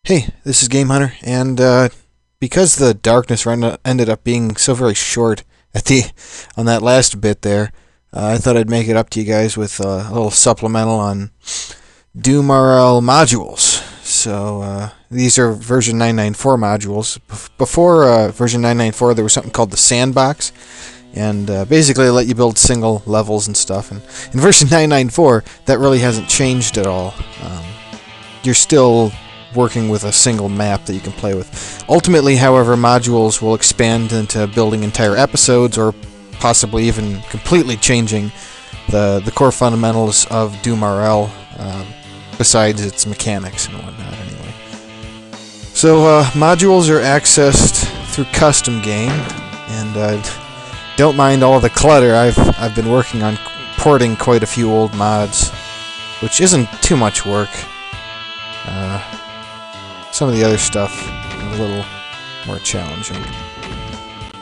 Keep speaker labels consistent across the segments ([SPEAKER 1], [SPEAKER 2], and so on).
[SPEAKER 1] Hey, this is Game Hunter, and because the darkness run ended up being so very short on that last bit there, I thought I'd make it up to you guys with a little supplemental on DoomRL modules. So these are version 994 modules. Before version 994, there was something called the Sandbox, and basically it let you build single levels and stuff. And in version 994, that really hasn't changed at all. You're still working with a single map that you can play with. Ultimately, however, modules will expand into building entire episodes, or possibly even completely changing the core fundamentals of DoomRL, besides its mechanics and whatnot anyway. So modules are accessed through custom game, and don't mind all the clutter. I've been working on porting quite a few old mods, which isn't too much work. Some of the other stuff a little more challenging.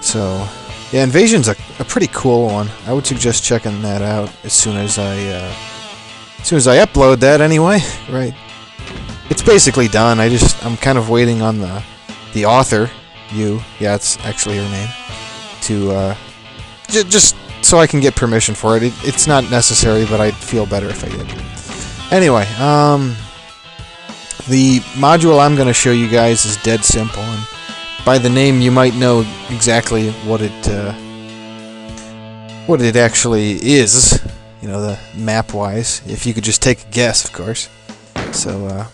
[SPEAKER 1] So, yeah, Invasion's a pretty cool one. I would suggest checking that out as soon as I upload that anyway. Right. It's basically done. I'm kind of waiting on the author, yeah, it's actually her name, to just so I can get permission for it. It's not necessary, but I'd feel better if I did. Anyway, the module I'm going to show you guys is dead simple, and by the name you might know exactly what it actually is, you know, the map-wise, if you could just take a guess, of course. So,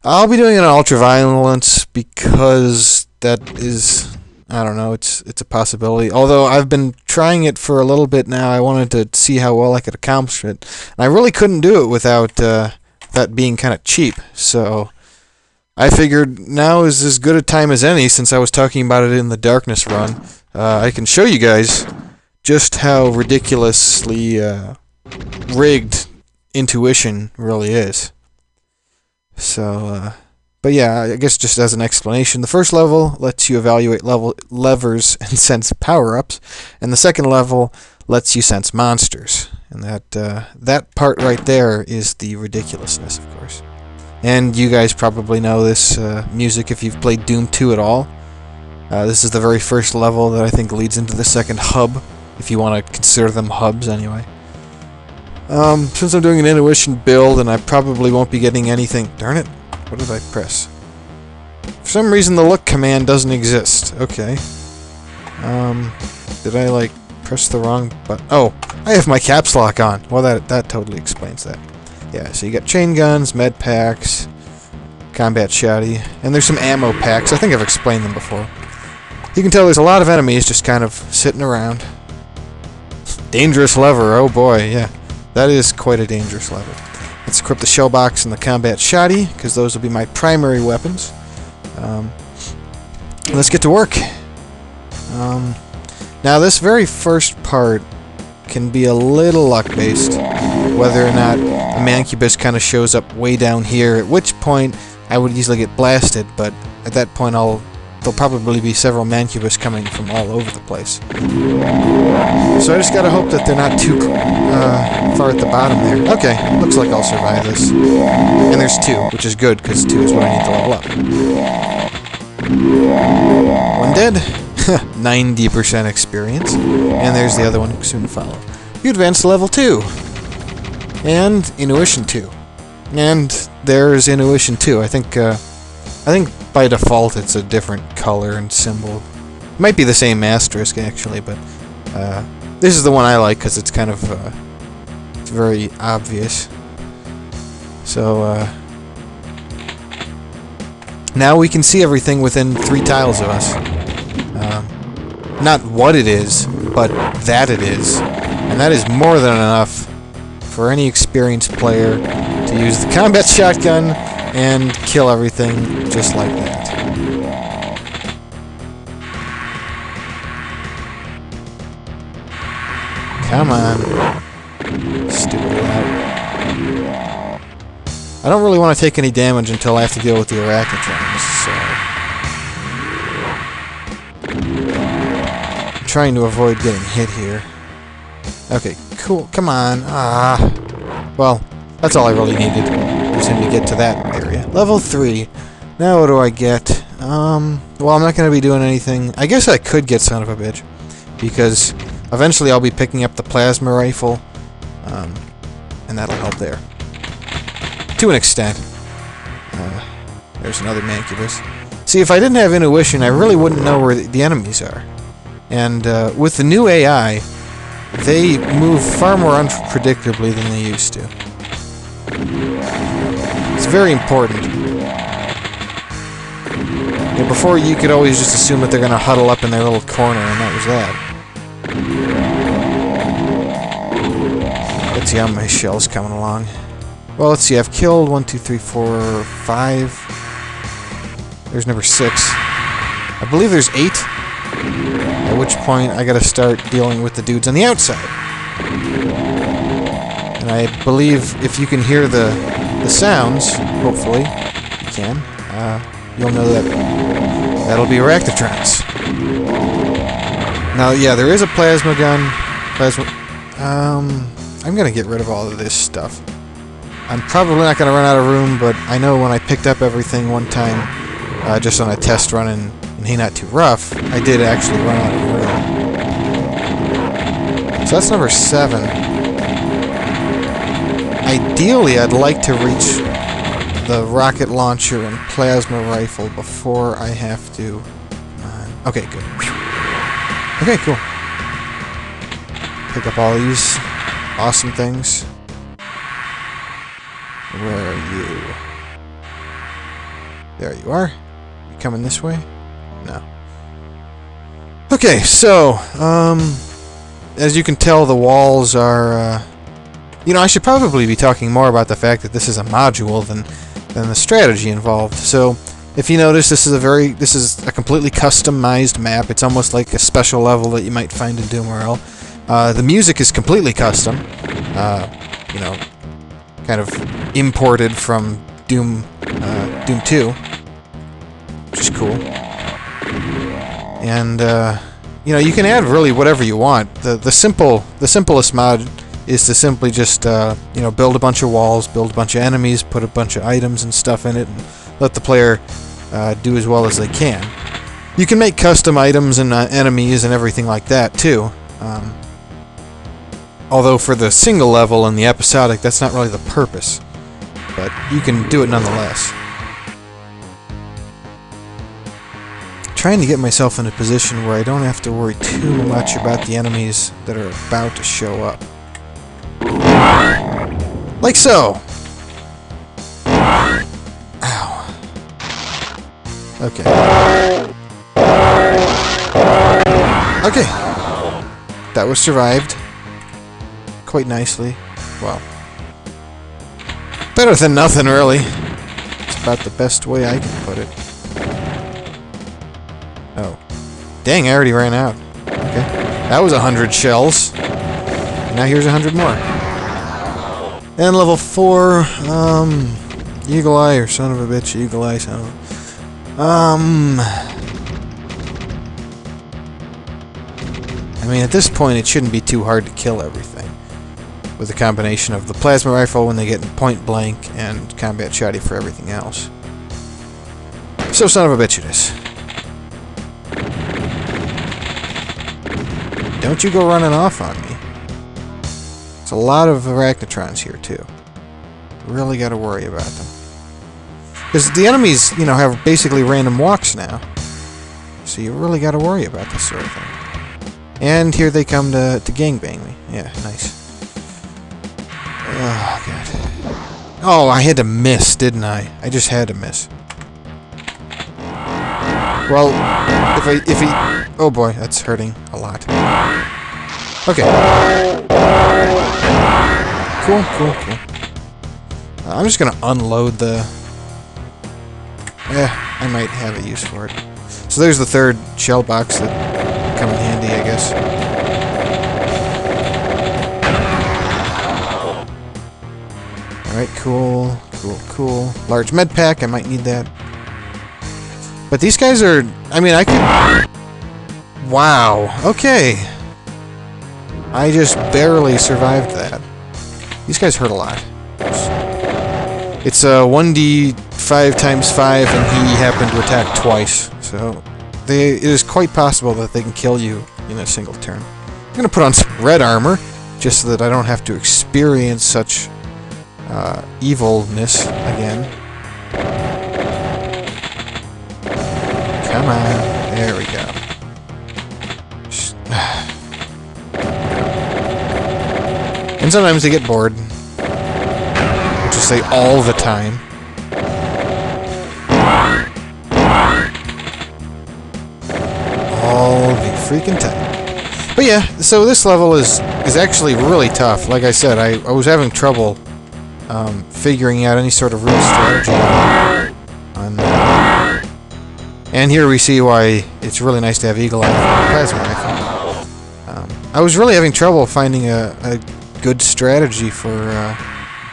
[SPEAKER 1] I'll be doing it on ultraviolence because that is, I don't know, it's a possibility. Although I've been trying it for a little bit now, I wanted to see how well I could accomplish it, and I really couldn't do it without that being kind of cheap, so I figured now is as good a time as any, since I was talking about it in the Darkness run. I can show you guys just how ridiculously rigged Intuition really is. So, but yeah, I guess just as an explanation, the first level lets you evaluate levers and sense power-ups, and the second level lets you sense monsters. And that part right there is the ridiculousness, of course. And you guys probably know this music if you've played Doom 2 at all. This is the very first level that I think leads into the second hub, if you want to consider them hubs anyway. Since I'm doing an Intuition build, and I probably won't be getting anything... Darn it! What did I press? For some reason the look command doesn't exist. Okay. Did I, like, press the wrong button? Oh, I have my caps lock on. Well, that totally explains that. Yeah, so you got chain guns, med packs, combat shoddy, and there's some ammo packs. I think I've explained them before. You can tell there's a lot of enemies just kind of sitting around. Dangerous lever, oh boy, yeah. That is quite a dangerous lever. Let's equip the shell box and the combat shoddy, because those will be my primary weapons. Let's get to work. Now, this very first part can be a little luck-based, whether or not a Mancubus kind of shows up way down here, at which point I would easily get blasted, but at that point there'll probably be several Mancubus coming from all over the place. So I just gotta hope that they're not too far at the bottom there. Okay, looks like I'll survive this. And there's two, which is good, because 2 is what I need to level up. One dead. 90% experience. And there's the other one soon to follow. You advance to level 2. And Intuition 2. And there's Intuition 2. I think by default it's a different color and symbol. It might be the same asterisk actually, but this is the one I like because it's kind of it's very obvious. So now we can see everything within 3 tiles of us. Not what it is, but that it is. And that is more than enough for any experienced player to use the combat shotgun and kill everything just like that. Come on. Stupid loud. I don't really want to take any damage until I have to deal with the arachnotrons, so... trying to avoid getting hit here. Okay, cool. Come on. Well, that's all I really needed, was him to get to that area. Level 3. Now what do I get? Well, I'm not going to be doing anything. I guess I could get Son of a Bitch, because eventually I'll be picking up the plasma rifle, and that'll help there. To an extent. There's another Mancubus. See, if I didn't have intuition, I really wouldn't know where the enemies are. And with the new AI, they move far more unpredictably than they used to. It's very important. Yeah, before, you could always just assume that they're going to huddle up in their little corner, and that was that. Let's see how my shell's coming along. Well, let's see, I've killed 1, 2, 3, 4, 5. There's number 6. I believe there's 8. At which point, I gotta start dealing with the dudes on the outside. And I believe if you can hear the sounds, hopefully, you can, you'll know that that'll be Arachnotrons. Now, yeah, there is a plasma gun. I'm gonna get rid of all of this stuff. I'm probably not gonna run out of room, but I know when I picked up everything one time, just on a test run in Hey Not Too Rough, I did actually run out of room. So that's number 7. Ideally, I'd like to reach the rocket launcher and plasma rifle before I have to... okay, good. Okay, cool. Pick up all these awesome things. Where are you? There you are. You coming this way? No. Okay, so, as you can tell, the walls are, you know, I should probably be talking more about the fact that this is a module than the strategy involved. So, if you notice, this is a completely customized map. It's almost like a special level that you might find in DoomRL. The music is completely custom. You know, kind of imported from Doom 2, which is cool. And you know, you can add really whatever you want. The simplest mod is to simply just you know, build a bunch of walls, build a bunch of enemies, put a bunch of items and stuff in it, and let the player do as well as they can. You can make custom items and enemies and everything like that too. Although for the single level and the episodic, that's not really the purpose. But you can do it nonetheless. Trying to get myself in a position where I don't have to worry too much about the enemies that are about to show up. Like so! Ow. Okay. Okay. That was survived. Quite nicely. Well, better than nothing, really. It's about the best way I can put it. Oh. Dang, I already ran out. Okay. That was 100 shells. Now here's 100 more. And level 4, Eagle Eye, or son of a bitch, Eagle Eye, son of a... I mean, at this point, it shouldn't be too hard to kill everything. With a combination of the plasma rifle when they get in point blank, and combat shotty for everything else. So, son of a bitch it is. Don't you go running off on me. There's a lot of Arachnotrons here, too. Really gotta worry about them. Because the enemies, you know, have basically random walks now. So you really gotta worry about this sort of thing. And here they come to gangbang me. Yeah, nice. Oh, God. Oh, I had to miss, didn't I? I just had to miss. Well, if he... Oh boy, that's hurting a lot. Okay. Cool. I'm just gonna unload the... I might have a use for it. So there's the third shell box that come in handy, I guess. Alright, cool. Large med pack, I might need that. But these guys are... I mean, I could... Wow, okay. I just barely survived that. These guys hurt a lot. It's a 1d4 5 times 5 and he happened to attack twice. So it is quite possible that they can kill you in a single turn. I'm going to put on some red armor, just so that I don't have to experience such evilness again. Come on. There we go. And sometimes they get bored. Which is say all the time. All the freaking time. But yeah, so this level is actually really tough. Like I said, I was having trouble figuring out any sort of real strategy on and here we see why it's really nice to have Eagle Eye Plasma Rifle. I was really having trouble finding a good strategy for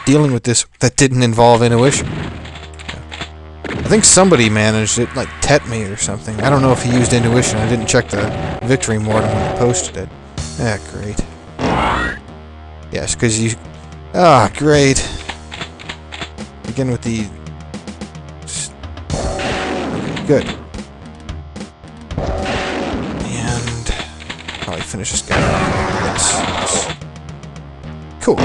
[SPEAKER 1] dealing with this that didn't involve intuition. I think somebody managed it, like Tetme or something. I don't know if he used intuition. I didn't check the victory mortem when he posted it. Ah, great. Yes, because you... Ah, great. Begin with the... Okay, good. And... probably finish this guy off. Yes. Cool.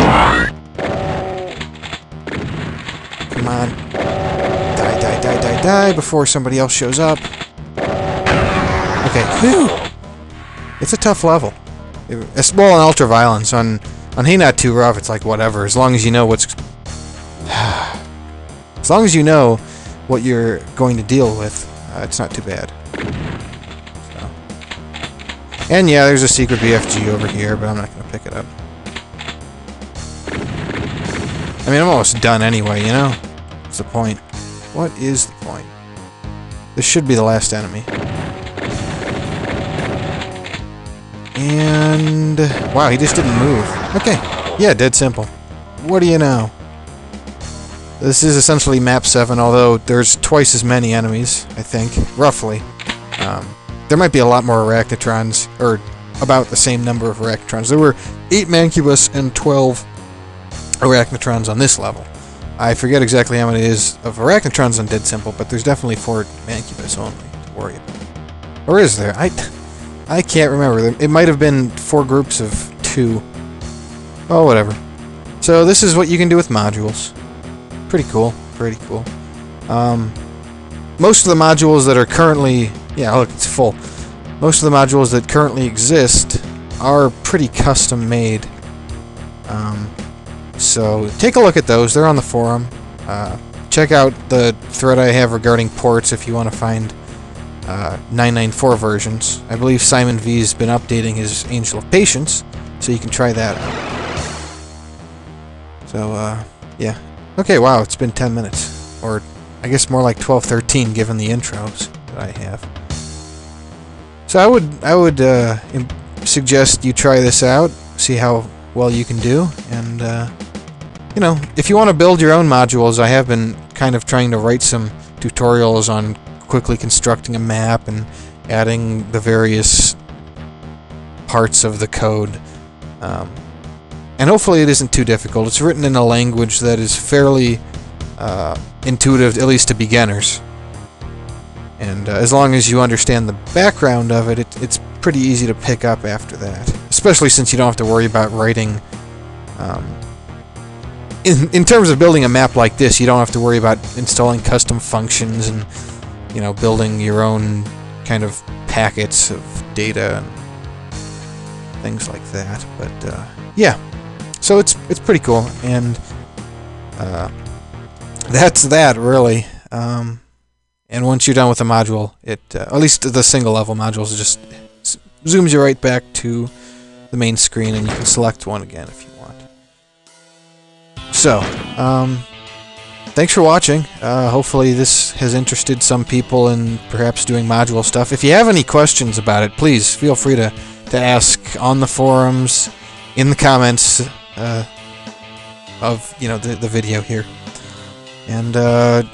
[SPEAKER 1] Come on. Die before somebody else shows up. Okay, whew. It's a tough level. It's well on Ultraviolence. On Hey Not Too Rough, it's like whatever. As long as you know what's... as long as you know what you're going to deal with, it's not too bad. So. And yeah, there's a secret BFG over here, but I'm not going to pick it up. I mean, I'm almost done anyway, you know? What's the point? What is the point? This should be the last enemy. And... wow, he just didn't move. Okay. Yeah, dead simple. What do you know? This is essentially map 7, although there's twice as many enemies, I think. Roughly. There might be a lot more Arachnotrons, or about the same number of Arachnotrons. There were 8 Mancubus and 12 Arachnotrons on this level. I forget exactly how many it is of Arachnotrons on Dead Simple, but there's definitely 4 Mancubus only to worry about. Or is there? I can't remember. It might have been 4 groups of 2. Oh, whatever. So this is what you can do with modules. Pretty cool. Pretty cool. Most of the modules that are currently... yeah, look, it's full. Most of the modules that currently exist are pretty custom made. So take a look at those. They're on the forum. Check out the thread I have regarding ports if you want to find 994 versions. I believe Simon V's been updating his Angel of Patience, so you can try that out. So, yeah. Okay, wow, it's been 10 minutes. Or, I guess more like 12-13 given the intros that I have. So I would suggest you try this out, see how well you can do, and, you know, if you want to build your own modules, I have been kind of trying to write some tutorials on quickly constructing a map and adding the various parts of the code. And hopefully it isn't too difficult. It's written in a language that is fairly intuitive, at least to beginners. And as long as you understand the background of it, it's pretty easy to pick up after that. Especially since you don't have to worry about writing... In terms of building a map like this, you don't have to worry about installing custom functions and, you know, building your own kind of packets of data and things like that. But yeah, so it's pretty cool, and that's that really. And once you're done with the module, at least the single level modules, it just zooms you right back to the main screen, and you can select one again if you want. So, thanks for watching. Hopefully this has interested some people in perhaps doing module stuff. If you have any questions about it, please feel free to ask on the forums, in the comments of, you know, the video here. And,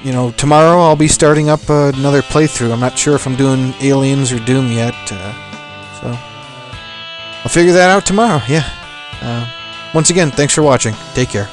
[SPEAKER 1] you know, tomorrow I'll be starting up another playthrough. I'm not sure if I'm doing Aliens or Doom yet, so I'll figure that out tomorrow, yeah. Once again, thanks for watching. Take care.